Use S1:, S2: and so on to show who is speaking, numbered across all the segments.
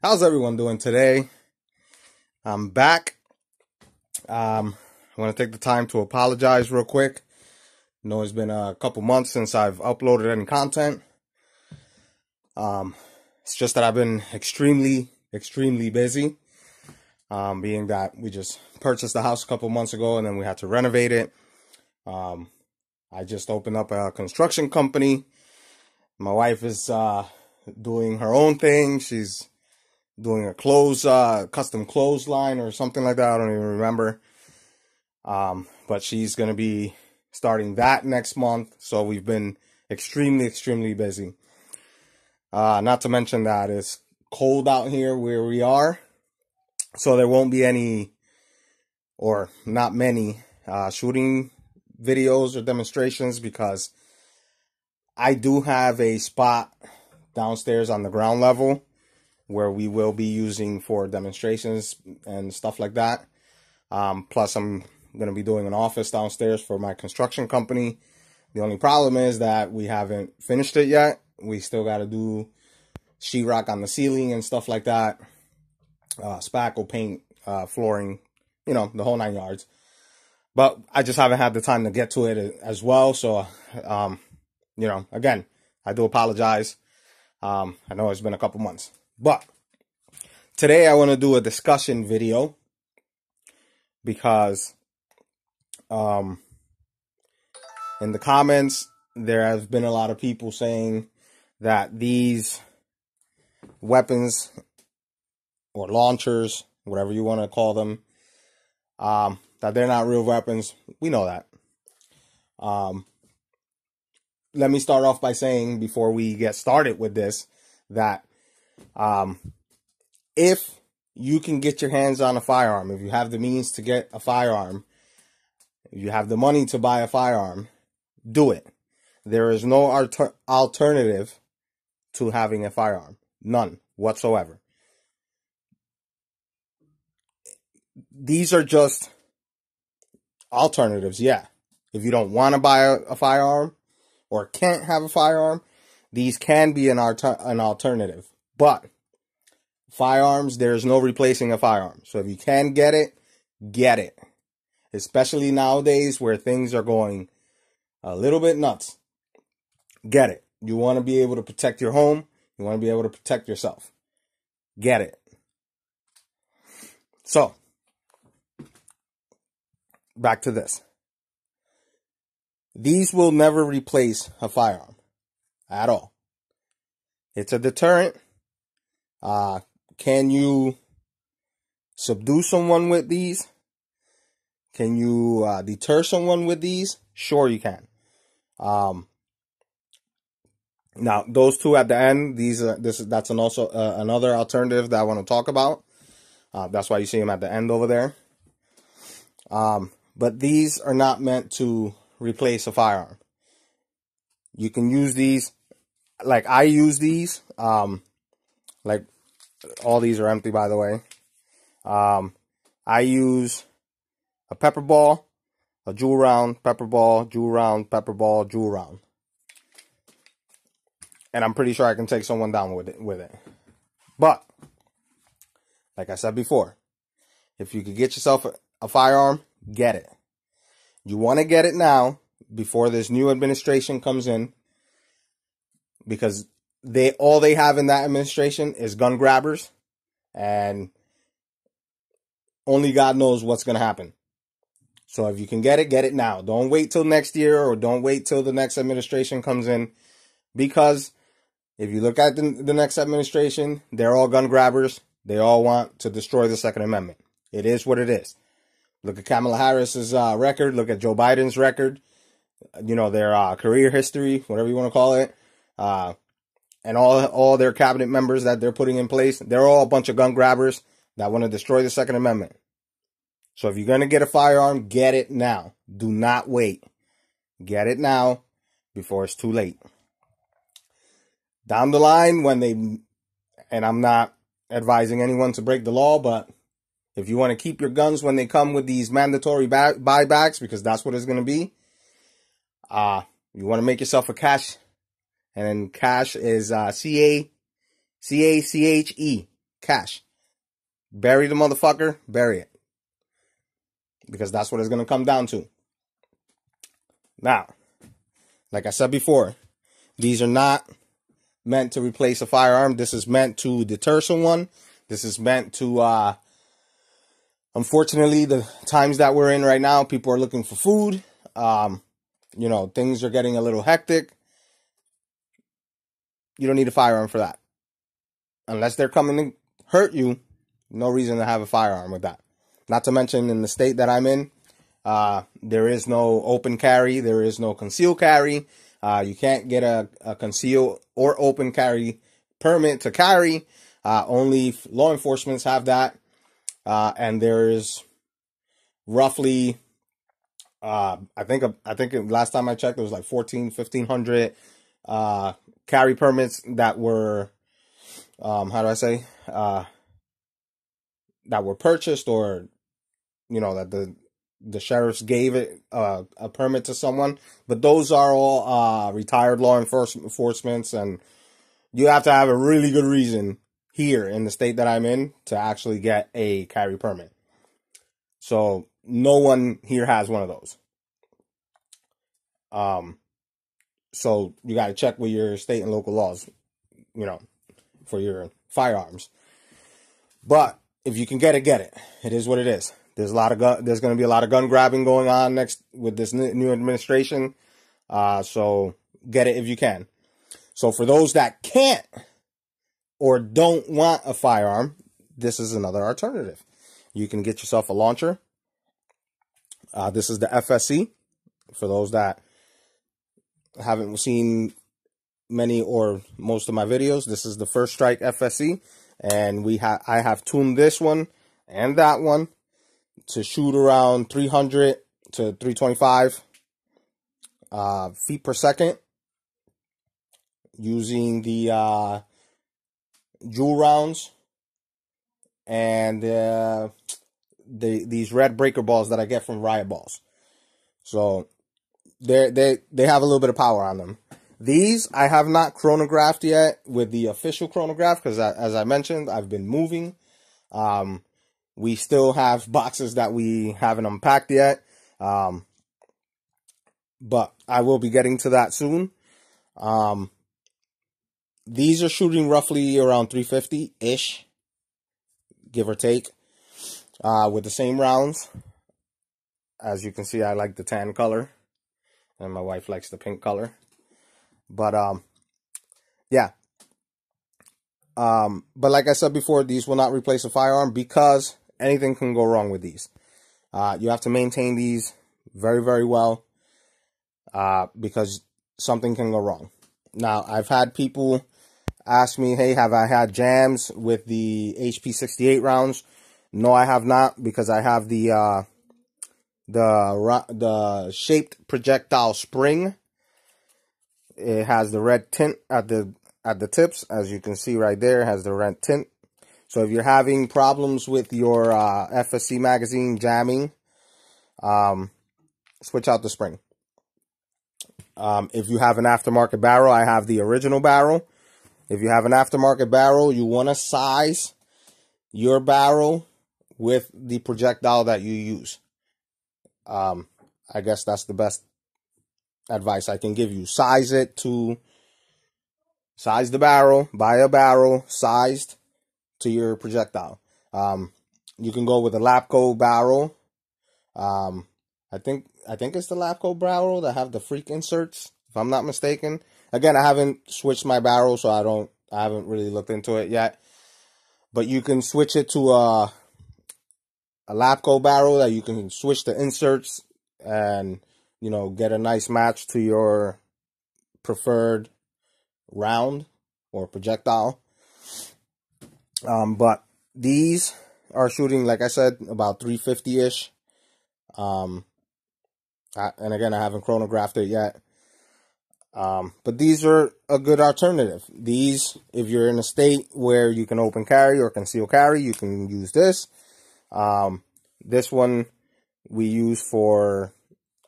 S1: How's everyone doing today? I'm back. I want to take the time to apologize real quick. I know it's been a couple months since I've uploaded any content. It's just that I've been extremely busy. Being that we just purchased the house a couple months ago and then we had to renovate it. I just opened up a construction company. My wife is doing her own thing. She's doing a custom clothes line or something like that. I don't even remember. But she's going to be starting that next month. So we've been extremely busy. Not to mention that it's cold out here where we are. So there won't be any, or not many, shooting videos or demonstrations because I do have a spot downstairs on the ground level where we will be using for demonstrations and stuff like that. Plus, I'm going to be doing an office downstairs for my construction company. The only problem is that we haven't finished it yet. We still got to do sheetrock on the ceiling and stuff like that. Spackle, paint, flooring, the whole 9 yards. But I just haven't had the time to get to it as well. So, again, I do apologize. I know it's been a couple months. But today I want to do a discussion video because in the comments there have been a lot of people saying that these weapons or launchers, whatever you want to call them, that they're not real weapons. We know that. Let me start off by saying, before we get started with this, that if you can get your hands on a firearm, if you have the means to get a firearm, if you have the money to buy a firearm, do it. There is no alternative to having a firearm. None whatsoever. These are just alternatives, yeah. If you don't want to buy a firearm or can't have a firearm, these can be an alternative. But firearms, there's no replacing a firearm. So if you can get it, get it. Especially nowadays where things are going a little bit nuts. Get it. You want to be able to protect your home. You want to be able to protect yourself. Get it. So, back to this. These will never replace a firearm at all. It's a deterrent. Can you subdue someone with these? Can you deter someone with these? Sure you can. Now those two at the end, that's another alternative that I want to talk about. That's why you see them at the end over there. But these are not meant to replace a firearm. You can use these, like I use these. Like all these are empty, by the way. I use a pepper ball, a jewel round, pepper ball, jewel round, pepper ball, jewel round. And I'm pretty sure I can take someone down with it. But, like I said before, if you could get yourself a firearm, get it. You want to get it now before this new administration comes in, because all they have in that administration is gun grabbers, and only God knows what's going to happen. So if you can get it now. Don't wait till next year, or don't wait till the next administration comes in, because if you look at the next administration, they're all gun grabbers. They all want to destroy the Second Amendment. It is what it is. Look at Kamala Harris's record. Look at Joe Biden's record. Their career history, whatever you want to call it. And all their cabinet members that they're putting in place, they're all a bunch of gun grabbers that want to destroy the Second Amendment. So if you're going to get a firearm, get it now. Do not wait. Get it now before it's too late. Down the line, and I'm not advising anyone to break the law, but if you want to keep your guns when they come with these mandatory buybacks, because that's what it's going to be, you want to make yourself a cash, and then cash is C-A-C-H-E, cash. Bury the motherfucker, bury it. Because that's what it's going to come down to. Now, like I said before, these are not meant to replace a firearm. This is meant to deter someone. This is meant to, unfortunately, the times that we're in right now, people are looking for food. You know, things are getting a little hectic. You don't need a firearm for that. Unless they're coming to hurt you, no reason to have a firearm with that. Not to mention in the state that I'm in, there is no open carry. There is no concealed carry. You can't get a concealed or open carry permit to carry. Only law enforcement have that. And there's roughly, I think last time I checked, there was like 1,500 carry permits that were, that were purchased, or, you know, that the sheriffs gave it a permit to someone. But those are all retired law enforcement, and you have to have a really good reason here in the state that I'm in to actually get a carry permit. So no one here has one of those. So you got to check with your state and local laws, you know, for your firearms. But if you can get it, get it. It is what it is. There's there's going to be a lot of gun grabbing going on next with this new administration. So get it if you can. So for those that can't or don't want a firearm, this is another alternative. You can get yourself a launcher. This is the FSC. For those that haven't seen many or most of my videos, this is the First Strike FSC, and I have tuned this one and that one to shoot around 300 to 325 feet per second using the jewel rounds and these red breaker balls that I get from Riot Balls. So they have a little bit of power on them. These I have not chronographed yet with the official chronograph because, as I mentioned, I've been moving. We still have boxes that we haven't unpacked yet, but I will be getting to that soon. These are shooting roughly around 350-ish, give or take, with the same rounds. As you can see, I like the tan color, and my wife likes the pink color. But, yeah. But like I said before, these will not replace a firearm because anything can go wrong with these. You have to maintain these very, very well, because something can go wrong. Now, I've had people ask me, hey, have I had jams with the HP 68 rounds? No, I have not, because I have the shaped projectile spring. It has the red tint at the tips, as you can see right there. It has the red tint. So if you're having problems with your FSC magazine jamming, switch out the spring. If you have an aftermarket barrel, I have the original barrel. If you have an aftermarket barrel, you want to size your barrel with the projectile that you use. I guess that's the best advice I can give you. Size the barrel, buy a barrel sized to your projectile. You can go with a Lapco barrel. I think it's the Lapco barrel that have the freak inserts, if I'm not mistaken. Again, I haven't switched my barrel, so I haven't really looked into it yet. But you can switch it to a Lapco barrel that you can switch the inserts and, you know, get a nice match to your preferred round or projectile. But these are shooting, like I said, about 350-ish. And again, I haven't chronographed it yet. But these are a good alternative. These, if you're in a state where you can open carry or conceal carry, you can use this. This one we use for,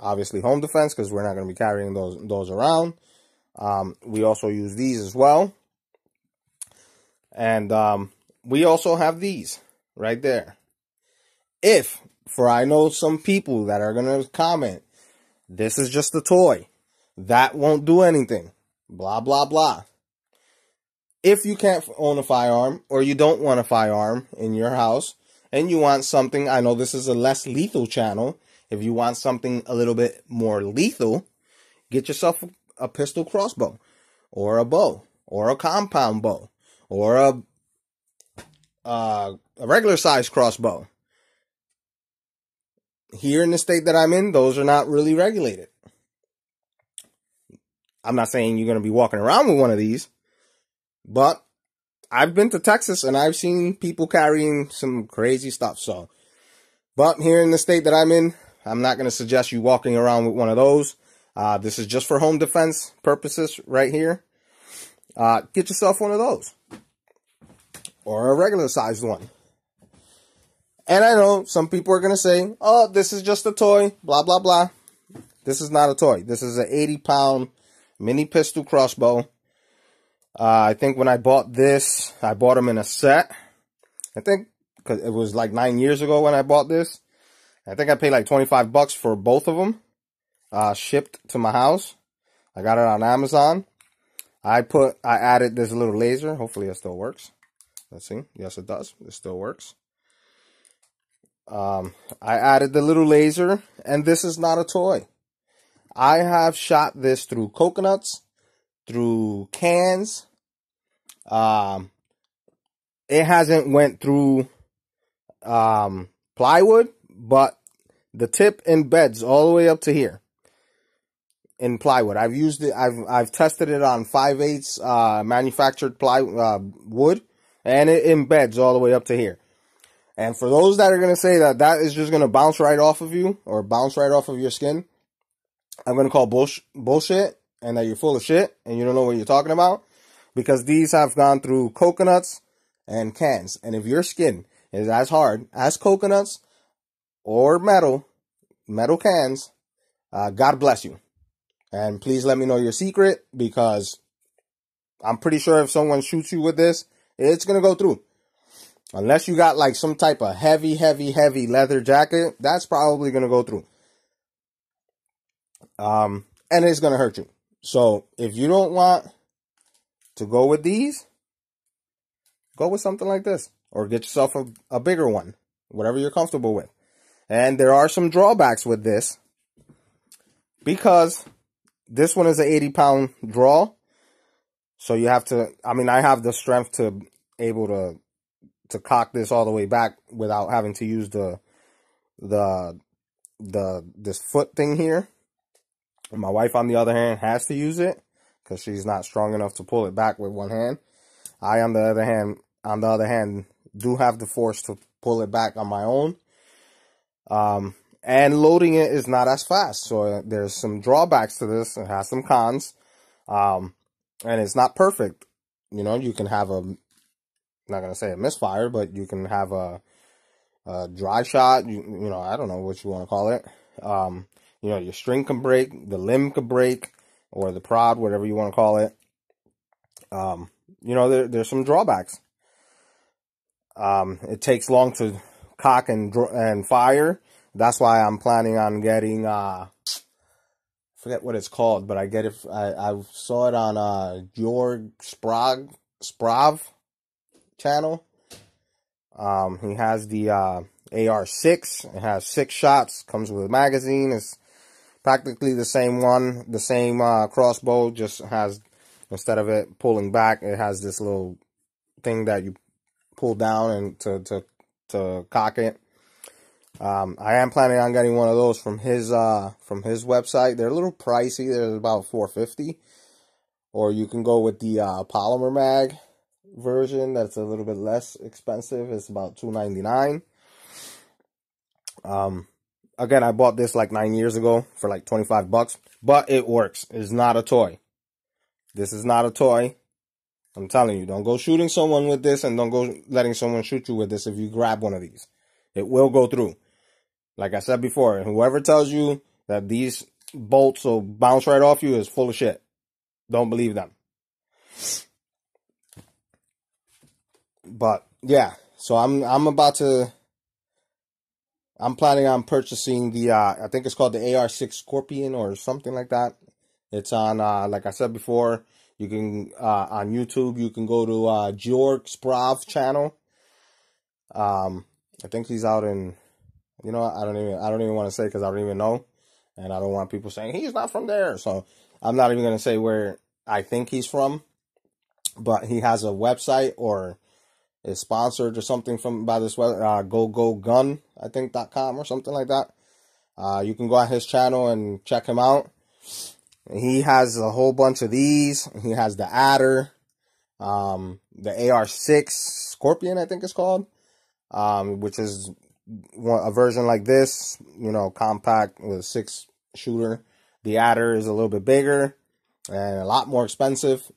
S1: obviously, home defense, because we're not going to be carrying those around. We also use these as well. And we also have these right there. For I know some people that are going to comment, this is just a toy. That won't do anything. Blah, blah, blah. If you can't own a firearm or you don't want a firearm in your house and you want something, I know this is a less lethal channel. If you want something a little bit more lethal, get yourself a pistol crossbow or a bow or a compound bow or a regular size crossbow. Here in the state that I'm in, those are not really regulated. I'm not saying you're going to be walking around with one of these, but I've been to Texas and I've seen people carrying some crazy stuff. So, but here in the state that I'm in, I'm not going to suggest you walking around with one of those. This is just for home defense purposes right here. Get yourself one of those or a regular sized one. And I know some people are going to say, oh, this is just a toy, blah, blah, blah. This is not a toy. This is an 80-pound mini pistol crossbow. I think when I bought this, I bought them in a set. I think because it was like 9 years ago when I bought this. I think I paid like $25 for both of them. Shipped to my house. I got it on Amazon. I added this little laser. Hopefully it still works. Let's see. Yes, it does. It still works. I added the little laser, and this is not a toy. I have shot this through coconuts, through cans. It hasn't went through plywood, but the tip embeds all the way up to here in plywood. I've used it. I've tested it on 5/8 manufactured wood, and it embeds all the way up to here. And for those that are going to say that that is just going to bounce right off of you or bounce right off of your skin, I'm going to call bullshit and that you're full of shit and you don't know what you're talking about, because these have gone through coconuts and cans. And if your skin is as hard as coconuts or metal cans, God bless you. And please let me know your secret, because I'm pretty sure if someone shoots you with this, it's going to go through. Unless you got like some type of heavy leather jacket, that's probably going to go through. And it's going to hurt you. So if you don't want to go with these, go with something like this. Or get yourself a bigger one. Whatever you're comfortable with. And there are some drawbacks with this, because this one is an 80-pound draw. So you have to, I mean, I have the strength to able to cock this all the way back without having to use this foot thing here. And my wife, on the other hand, has to use it because she's not strong enough to pull it back with one hand. I, on the other hand, do have the force to pull it back on my own. And loading it is not as fast. So there's some drawbacks to this. It has some cons. And it's not perfect. You know, you can have I'm not going to say a misfire, but you can have a dry shot. You know, I don't know what you want to call it. You know, your string can break, the limb could break, or the prod, whatever you want to call it. You know, there's some drawbacks. It takes long to cock and fire. That's why I'm planning on getting, forget what it's called, but I saw it on Georg Sprav channel. He has the AR-6. It has 6 shots, comes with a magazine. It's practically the same one, the same crossbow, just has, instead of it pulling back, it has this little thing that you pull down and to cock it. I am planning on getting one of those from his website. They're a little pricey. They're about $450, or you can go with the polymer mag version. That's a little bit less expensive. It's about $2.99. Again, I bought this like 9 years ago for like $25, but it works. It's not a toy. This is not a toy. I'm telling you, don't go shooting someone with this, and don't go letting someone shoot you with this if you grab one of these. It will go through. Like I said before, whoever tells you that these bolts will bounce right off you is full of shit. Don't believe them. But yeah, so I'm planning on purchasing the I think it's called the AR6 Scorpion or something like that. It's on like I said before, you can on YouTube you can go to Georg Sprav channel. I think he's out in, you know, I don't even want to say because I don't even know, and I don't want people saying he's not from there. So I'm not even gonna say where I think he's from, but he has a website or is sponsored or something from by this web GoGoGun, I think .com or something like that. You can go on his channel and check him out. He has a whole bunch of these. He has the Adder, the AR6 Scorpion, I think it's called, which is a version like this, you know, compact with a 6-shooter. The Adder is a little bit bigger and a lot more expensive.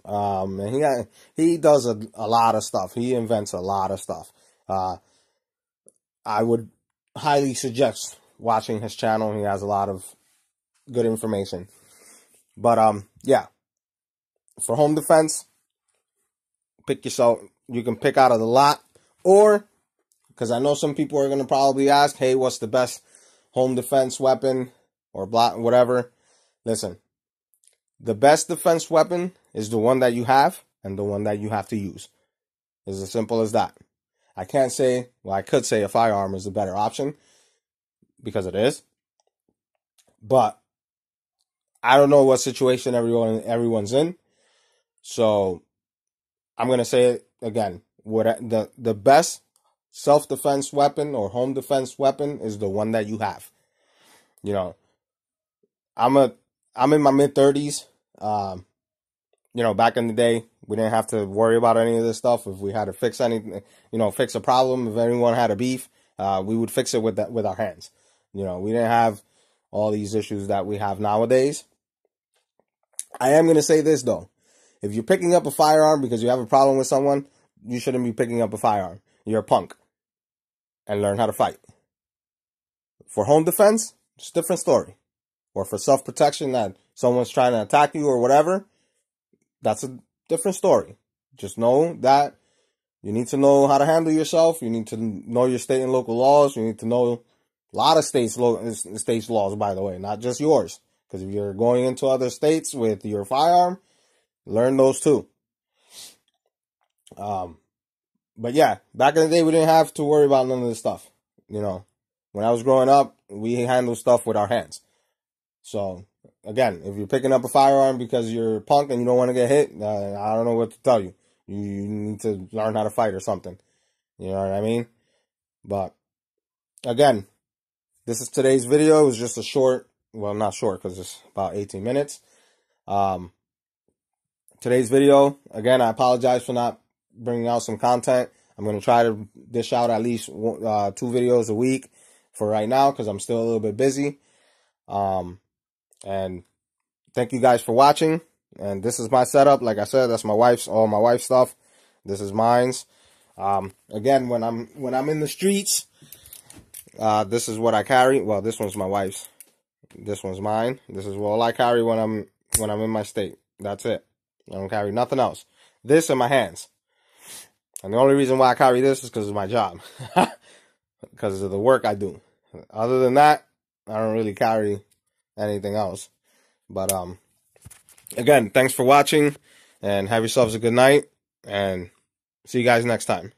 S1: And he does a lot of stuff. He invents a lot of stuff. I would highly suggest watching his channel. He has a lot of good information. But yeah, for home defense, you can pick out of the lot, or because I know some people are going to probably ask, hey, what's the best home defense weapon or whatever. Listen, the best defense weapon is the one that you have and the one that you have to use. It's as simple as that. I can't say, well, I could say a firearm is the better option because it is, but I don't know what situation everyone's in. So I'm going to say it again. The best self-defense weapon or home defense weapon is the one that you have. You know, I'm in my mid-30s. You know, back in the day, we didn't have to worry about any of this stuff. If we had to fix anything, you know, fix a problem, if anyone had a beef, we would fix it with our hands. You know, we didn't have all these issues that we have nowadays. I am going to say this, though. If you're picking up a firearm because you have a problem with someone, you shouldn't be picking up a firearm. You're a punk. And learn how to fight. For home defense, it's a different story. Or for self-protection that someone's trying to attack you or whatever, that's a different story. Just know that you need to know how to handle yourself. You need to know your state and local laws. You need to know a lot of states' laws, by the way, not just yours. Because if you're going into other states with your firearm, learn those too. But yeah, back in the day, we didn't have to worry about none of this stuff. You know, when I was growing up, we handled stuff with our hands. So again, if you're picking up a firearm because you're a punk and you don't want to get hit, I don't know what to tell you. You need to learn how to fight or something. You know what I mean? But again, this is today's video. It was just a short, well, not short because it's about 18 minutes. Today's video, again, I apologize for not bringing out some content. I'm going to try to dish out at least 2 videos a week for right now because I'm still a little bit busy. And thank you guys for watching. And this is my setup. Like I said, that's all my wife's stuff. This is mine's. Again, when I'm in the streets, this is what I carry. Well, this one's my wife's. This one's mine. This is all I carry when I'm in my state. That's it. I don't carry nothing else. This in my hands. And the only reason why I carry this is because of my job. Because of the work I do. Other than that, I don't really carry anything else. But again, thanks for watching and have yourselves a good night and see you guys next time.